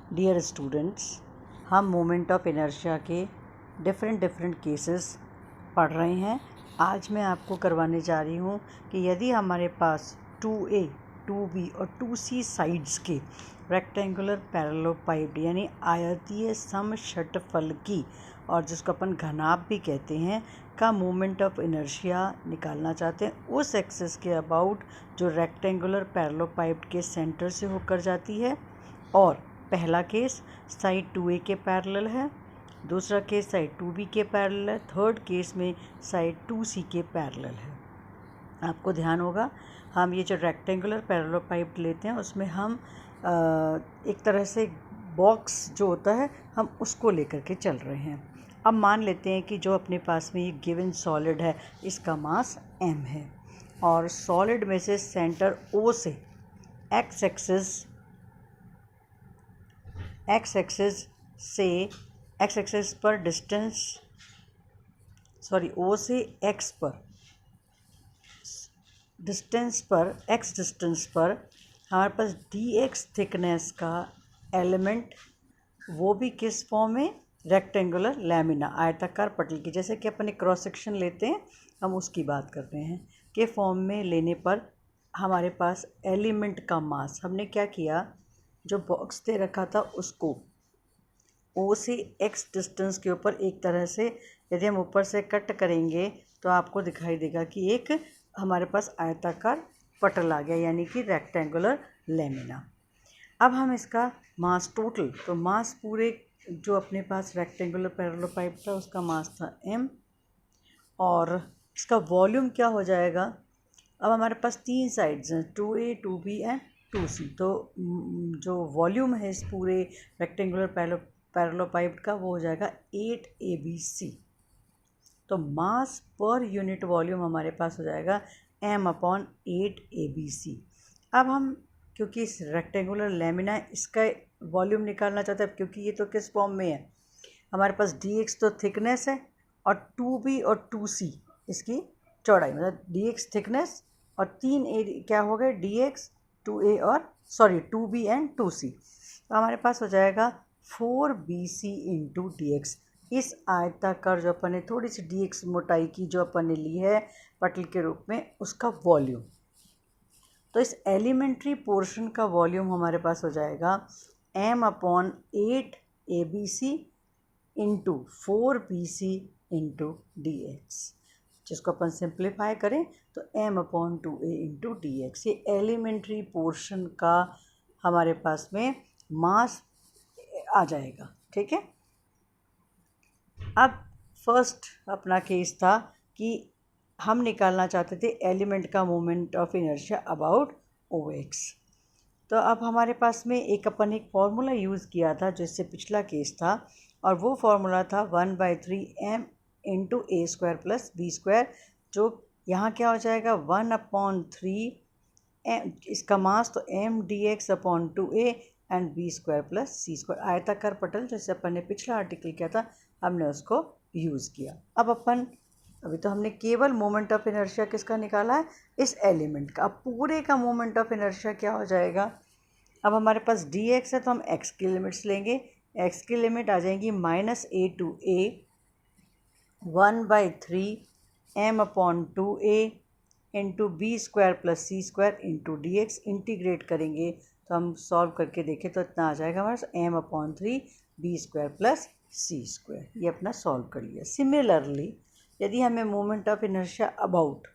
Dear students, हम moment of inertia के different cases पढ़ रहे हैं। आज मैं आपको करवाने जा रही हूँ कि यदि हमारे पास 2A, 2B और 2C साइड्स के रेक्टेंगुलर पैरेललोपाइड यानी आयतीय समषटफलकी और जिसको अपन घनाभ भी कहते हैं का मोमेंट ऑफ इनर्शिया निकालना चाहते हैं उस एक्सिस के अबाउट जो रेक्टेंगुलर पैरेललोपाइड के सेंटर से होकर जाती है। और पहला केस साइड 2A के पैरेलल है, दूसरा केस साइड 2B के पैरेलल है, थर्ड केस में साइड 2C के पैरेलल है। आपको ध्यान होगा हम ये जो रेक्टेंगुलर पैरेललोपाइड लेते हैं उसमें हम एक तरह से बॉक्स जो होता है हम उसको लेकर के चल रहे हैं। अब मान लेते हैं कि जो अपने पास में ये गिवन सॉलिड है इसका मास m है और सॉलिड में से सेंटर O से एक्स एक्सिस पर डिस्टेंस O से x पर डिस्टेंस पर x डिस्टेंस पर हमारे पास dx थिकनेस का एलिमेंट, वो भी किस फॉर्म में, रेक्टेंगुलर लैमिना आयताकार पटल की, जैसे कि अपन एक क्रॉस सेक्शन लेते हैं हम उसकी बात कर रहे हैं, के फॉर्म में लेने पर हमारे पास एलिमेंट का मास, हमने क्या किया, जो बॉक्स दे रखा था उसको O से x डिस्टेंस के ऊपर एक तरह से यदि हम ऊपर से कट करेंगे तो आपको दिखाई देगा कि एक हमारे पास आयताकार पटल आ गया यानी कि रेक्टेंगुलर लैमिना। अब हम इसका मास टोटल, तो मास पूरे जो अपने पास रेक्टेंगुलर पैरेललोपाइड था उसका मास था m और इसका वॉल्यूम क्या हो जाएगा। अब हमारे पास तीन साइड्स हैं 2A, 2B एंड 2C, तो जो वॉल्यूम है इस पूरे रेक्टेंगुलर पैरेललोपाइड का वो हो जाएगा 8ABC। तो मास पर यूनिट वॉल्यूम हमारे पास हो जाएगा m/8ABC। अब हम क्योंकि इस रेक्टेंगुलर लैमिना इसका वॉल्यूम निकालना चाहते हैं, क्योंकि ये तो किस फॉर्म में है, हमारे पास dx तो थिकनेस है और 2B और 2C इसकी चौड़ाई, मतलब dx थिकनेस और 3A क्या हो गए, dx 2A और 2B एंड 2C, तो हमारे पास हो जाएगा 4BC इंटू dx। इस आयताकार जो अपन ने थोड़ी सी dx मोटाई की जो अपन ने ली है पटल के रूप में उसका वॉल्यूम, तो इस एलिमेंट्री पोर्शन का वॉल्यूम हमारे पास हो जाएगा m/8ABC into 4BC into dx, जिसको अपन सिंप्लीफाई करें तो m/2A इंटू dx। ये एलिमेंट्री पोर्शन का हमारे पास में मास आ जाएगा। ठीक है, अब फर्स्ट अपना केस था कि हम निकालना चाहते थे एलिमेंट का moment of inertia about OX। तो अब हमारे पास में एक फार्मूला यूज़ किया था जो इससे पिछला केस था, और वो फार्मूला था 1/3m into A² plus B², जो यहाँ क्या हो जाएगा 1/3m, इसका मास तो m dx/2A and B² plus C², आयताकार पटल जैसे अपन ने पिछला आर्टिकल किया था हमने उसको यूज़ किया। अब अभी तो हमने केवल मोमेंट ऑफ इनर्शिया किसका निकाला है, इस एलिमेंट का। अब पूरे का मोमेंट ऑफ इनर्शिया क्या हो जाएगा, अब हमारे पास dx है तो हम x की लिमिट्स लेंगे, x की लिमिट आ जाएंगी -a to a 1/3m/2a into B² plus C² into dx। Integrate करेंगे तो हम सॉल्व करके देखें तो इतना आ जाएगा हमारे पास m/3 B² प्लस C²। ये अपना सॉल्व कर लिया। सिमिलरली यदि हमें moment of inertia about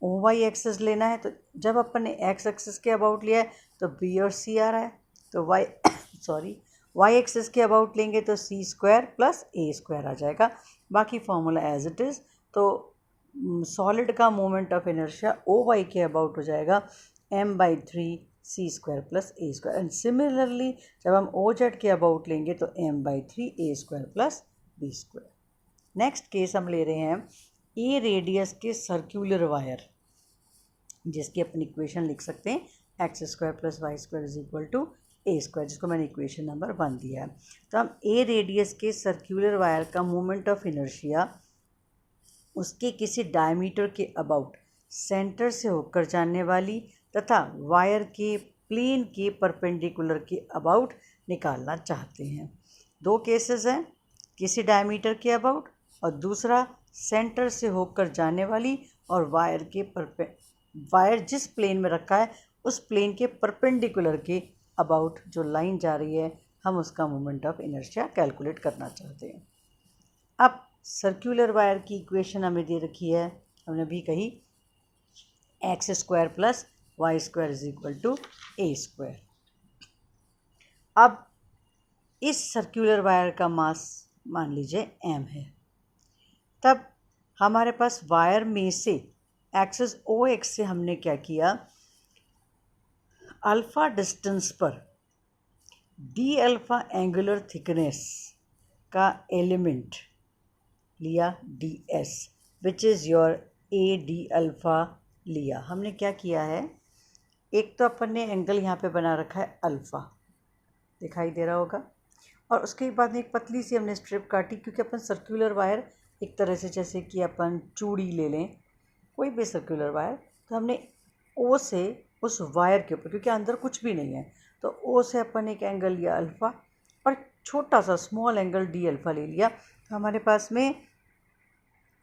OY axis लेना है, तो जब अपन ने x एक्सिस के अबाउट लिया है तो B और C आ रहा है, तो y एक्सिस के अबाउट लेंगे तो C² प्लस A² आ जाएगा। बाकी फार्मूला एज इट इज़। तो सॉलिड का मोमेंट ऑफ इनर्शिया OY के अबाउट हो जाएगा m/3 C² plus A², and similarly जब हम OZ के अबाउट लेंगे तो m/3 A² plus B²। Next case हम ले रहे हैं A रेडियस के सर्क्यूलर वायर, जिसकी अपन इक्वेशन लिख सकते हैं x² plus y² is equal to A², जिसको मैंने इक्वेशन नंबर 1 दिया है। तो हम A रेडियस के सर्क्यूलर वायर का मोमेंट ऑफ इनर्शिया उसके किसी डायमीटर के अबाउट सेंटर से होकर जाने वाली तथा वायर के प्लेन के परपेंडिकुलर के अबाउट निकालना चाहते हैं। दो केसेस हैं, किसी डायमीटर के अबाउट और दूसरा सेंटर से होकर जाने वाली और वायर जिस प्लेन में रखा है उस प्लेन के परपेंडिकुलर के अबाउट जो लाइन जा रही है हम उसका मोमेंट ऑफ इनर्शिया कैलकुलेट करना चाहते हैं। अब सर्कुलर वायर की इक्वेशन हमें दे रखी है, हमने अभी कही x² + y² = a²। अब इस सर्कुलर वायर का मास मान लीजिए m है। तब हमारे पास वायर में से एक्सिस OX से हमने क्या किया, अल्फ़ा डिस्टेंस पर d अल्फ़ा एंगुलर थिकनेस का एलिमेंट लिया ds, which is your AD alpha लिया। हमने क्या किया है, एक तो अपन ने एंगल यहाँ पे बना रखा है अल्फ़ा, दिखाई दे रहा होगा, और उसके बाद एक पतली सी हमने स्ट्रिप काटी, क्योंकि अपन सर्कुलर वायर एक तरह से जैसे कि अपन चूड़ी ले लें, कोई भी सर्कुलर वायर, तो हमने O से उस वायर के ऊपर, क्योंकि अंदर कुछ भी नहीं है, तो O से अपन एक एंगल लिया अल्फ़ा और छोटा सा स्मॉल एंगल d अल्फ़ा ले लिया। तो हमारे पास में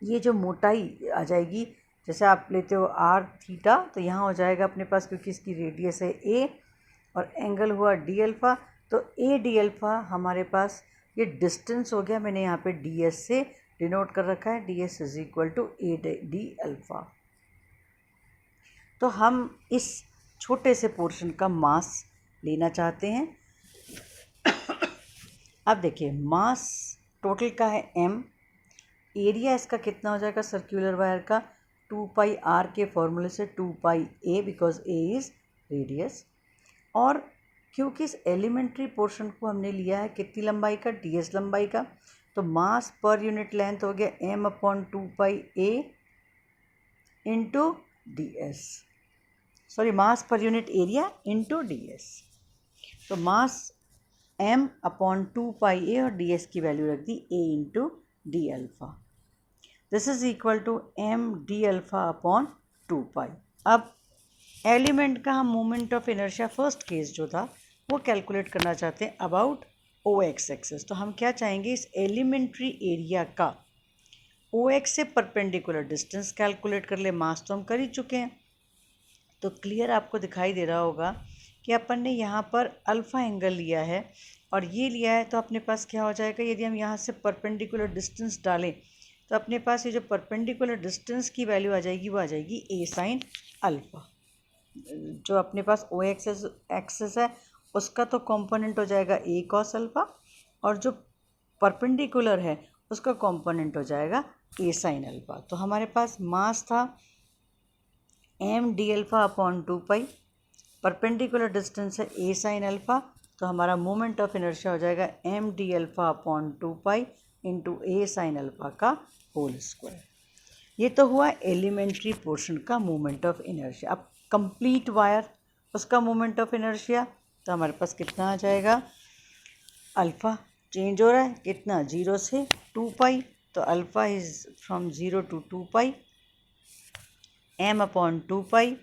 ये जो मोटाई आ जाएगी, जैसे आप लेते हो r थीटा, तो यहाँ हो जाएगा अपने पास, क्योंकि इसकी रेडियस है a और एंगल हुआ d अल्फ़ा, तो a d अल्फ़ा हमारे पास ये डिस्टेंस हो गया, मैंने यहाँ पे ds से डिनोट कर रखा है, ds = a d अल्फ़ा। तो हम इस छोटे से पोर्शन का मास लेना चाहते हैं। अब देखिए, मास टोटल का है m, एरिया इसका कितना हो जाएगा सर्कुलर वायर का, 2πr के फॉर्मूले से 2πa, because a is radius, और क्योंकि इस एलिमेंट्री पोर्शन को हमने लिया है कितनी लंबाई का, ds लंबाई का, तो मास पर यूनिट लेंथ हो गया m/2πa into ds, sorry mass per unit area into ds। तो मास m/2πa और ds की वैल्यू रख दी a into d alpha. This is equal to md अल्फ़ा/2π। अब एलिमेंट का हम moment of inertia first case जो था वो कैलकुलेट करना चाहते हैं अबाउट OX एक्सिस। तो हम क्या चाहेंगे, इस एलिमेंट्री एरिया का OX से परपेंडिकुलर डिस्टेंस कैलकुलेट कर ले। मास तो हम कर ही चुके हैं, तो क्लियर आपको दिखाई दे रहा होगा कि अपन ने यहाँ पर अल्फ़ा एंगल लिया है और ये लिया है, तो अपने पास क्या हो जाएगा, यदि हम यहाँ से परपेंडिकुलर डिस्टेंस डालें तो अपने पास ये जो परपेंडिकुलर डिस्टेंस की वैल्यू आ जाएगी वो आ जाएगी a sin अल्फ़ा। जो अपने पास OX एक्सिस है उसका तो कंपोनेंट हो जाएगा a cos अल्फ़ा, और जो परपेंडिकुलर है उसका कंपोनेंट हो जाएगा a sin अल्फ़ा। तो हमारे पास मास था md अल्फ़ा/2π, परपेंडिकुलर डिस्टेंस है a sin अल्फ़ा, तो हमारा मोमेंट ऑफ इनर्शिया हो जाएगा md अल्फ़ा/2π इंटू a sin अल्फ़ा का होल स्क्वायर। ये तो हुआ एलिमेंट्री पोर्शन का मोमेंट ऑफ इनर्शिया। अब कंप्लीट वायर उसका मोमेंट ऑफ इनर्शिया, तो हमारे पास कितना आ जाएगा, अल्फ़ा चेंज हो रहा है कितना, 0 से 2π, तो alpha is from 0 to 2π m/2π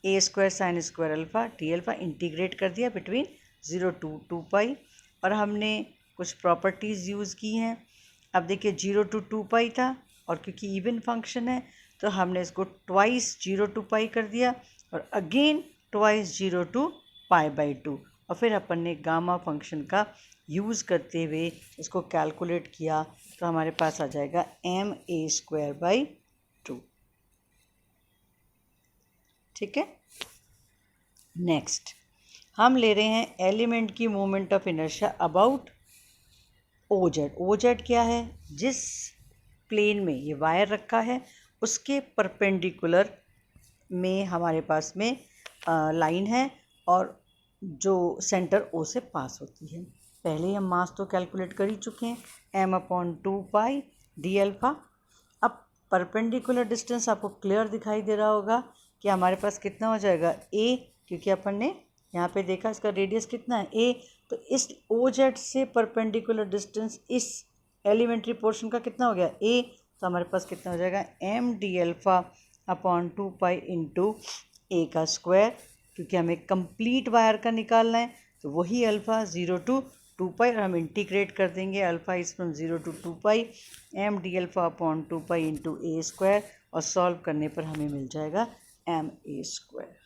a² sin² alpha d alpha, integrate कर दिया बिटवीन 0 to 2π, और हमने कुछ प्रॉपर्टीज़ यूज़ की हैं। अब देखिए 0 to 2π था, और क्योंकि इवन फंक्शन है तो हमने इसको ट्वाइस 0 to π कर दिया और अगेन ट्वाइस 0 to π/2, और फिर अपन ने गामा फंक्शन का यूज़ करते हुए इसको कैलकुलेट किया, तो हमारे पास आ जाएगा ma²/2। ठीक है, नेक्स्ट हम ले रहे हैं एलिमेंट की moment of inertia about OZ क्या है, जिस प्लेन में ये वायर रखा है उसके परपेंडिकुलर में हमारे पास में लाइन है और जो सेंटर O से पास होती है। पहले ही हम मास तो कैलकुलेट कर ही चुके हैं, m/2π d अल्फ़ा। अब परपेंडिकुलर डिस्टेंस आपको क्लियर दिखाई दे रहा होगा कि हमारे पास कितना हो जाएगा a, क्योंकि अपन ने यहाँ पे देखा इसका रेडियस कितना है a, तो इस OZ से परपेंडिकुलर डिस्टेंस इस एलिमेंट्री पोर्शन का कितना हो गया a, तो हमारे पास कितना हो जाएगा md अल्फ़ा/2π इंटू a का स्क्वायर क्योंकि हमें कंप्लीट वायर का निकालना है, तो वही अल्फ़ा 0 to 2 पाई, और हम इंटीग्रेट कर देंगे alpha is from 0 to 2 pi M D alpha upon 2 pi into A square, और सॉल्व करने पर हमें मिल जाएगा एम ए स्क्वायर।